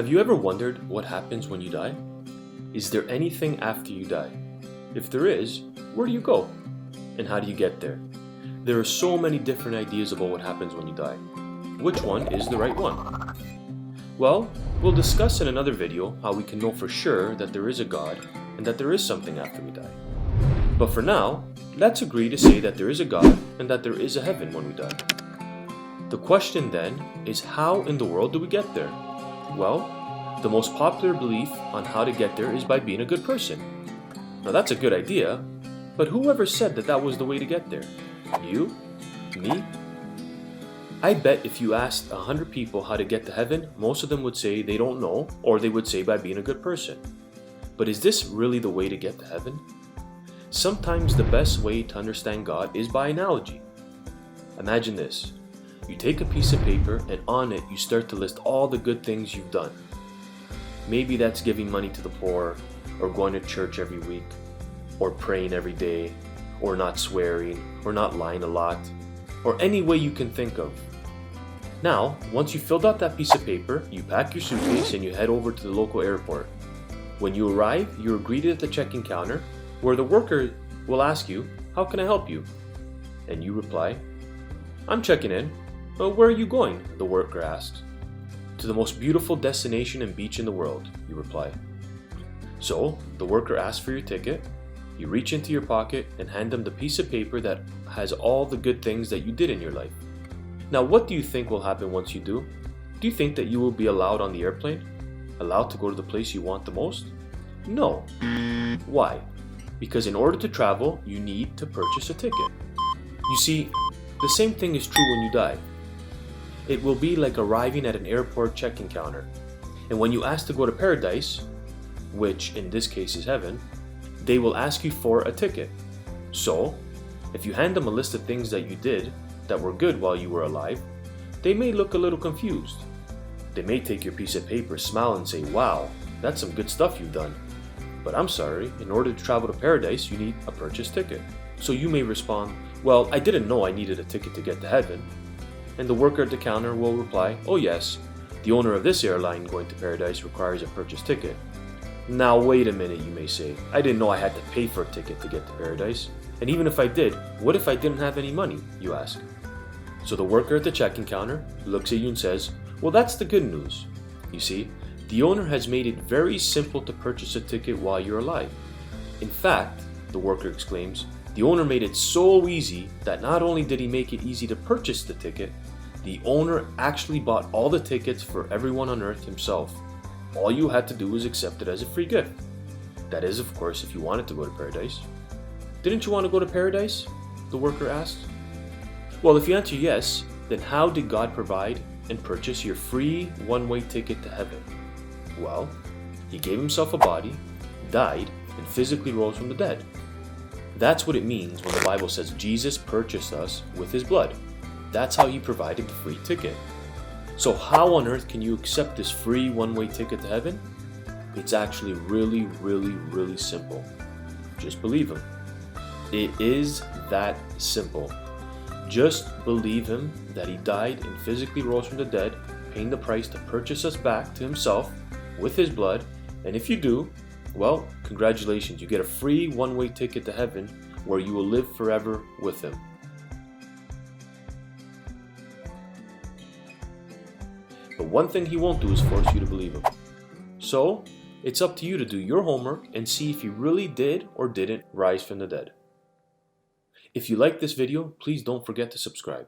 Have you ever wondered what happens when you die? Is there anything after you die? If there is, where do you go? And how do you get there? There are so many different ideas about what happens when you die. Which one is the right one? Well, we'll discuss in another video how we can know for sure that there is a God and that there is something after we die. But for now, let's agree to say that there is a God and that there is a heaven when we die. The question then is, how in the world do we get there? Well, the most popular belief on how to get there is by being a good person. Now that's a good idea, but whoever said that that was the way to get there? You? Me? I bet if you asked 100 people how to get to heaven, most of them would say they don't know, or they would say by being a good person. But is this really the way to get to heaven? Sometimes the best way to understand God is by analogy. Imagine this. You take a piece of paper and on it you start to list all the good things you've done. Maybe that's giving money to the poor, or going to church every week, or praying every day, or not swearing, or not lying a lot, or any way you can think of. Now, once you've filled out that piece of paper, you pack your suitcase and you head over to the local airport. When you arrive, you're greeted at the check-in counter, where the worker will ask you, "How can I help you?" And you reply, "I'm checking in." "But where are you going?" the worker asks. "To the most beautiful destination and beach in the world," you reply. So, the worker asks for your ticket, you reach into your pocket and hand them the piece of paper that has all the good things that you did in your life. Now, what do you think will happen once you do? Do you think that you will be allowed on the airplane? Allowed to go to the place you want the most? No. Why? Because in order to travel, you need to purchase a ticket. You see, the same thing is true when you die. It will be like arriving at an airport check-in counter. And when you ask to go to paradise, which in this case is heaven, they will ask you for a ticket. So, if you hand them a list of things that you did that were good while you were alive, they may look a little confused. They may take your piece of paper, smile and say, "Wow, that's some good stuff you've done. But I'm sorry, in order to travel to paradise, you need a purchase ticket." So you may respond, "Well, I didn't know I needed a ticket to get to heaven." And the worker at the counter will reply, "Oh yes, the owner of this airline going to paradise requires a purchase ticket." "Now wait a minute," you may say. "I didn't know I had to pay for a ticket to get to paradise. And even if I did, what if I didn't have any money?" you ask. So the worker at the check-in counter looks at you and says, "Well, that's the good news. You see, the owner has made it very simple to purchase a ticket while you're alive. In fact," the worker exclaims, "the owner made it so easy that not only did he make it easy to purchase the ticket, the owner actually bought all the tickets for everyone on earth himself. All you had to do was accept it as a free gift. That is, of course, if you wanted to go to paradise." "Didn't you want to go to paradise?" the worker asked. Well, if you answer yes, then how did God provide and purchase your free one-way ticket to heaven? Well, He gave Himself a body, died, and physically rose from the dead. That's what it means when the Bible says Jesus purchased us with His blood. That's how He provided the free ticket. So how on earth can you accept this free one-way ticket to heaven? It's actually really simple. Just believe Him. It is that simple. Just believe Him, that He died and physically rose from the dead, paying the price to purchase us back to Himself with His blood. And if you do, well, congratulations, you get a free one-way ticket to heaven where you will live forever with Him. But one thing He won't do is force you to believe Him. So, it's up to you to do your homework and see if He really did or didn't rise from the dead. If you like this video, please don't forget to subscribe.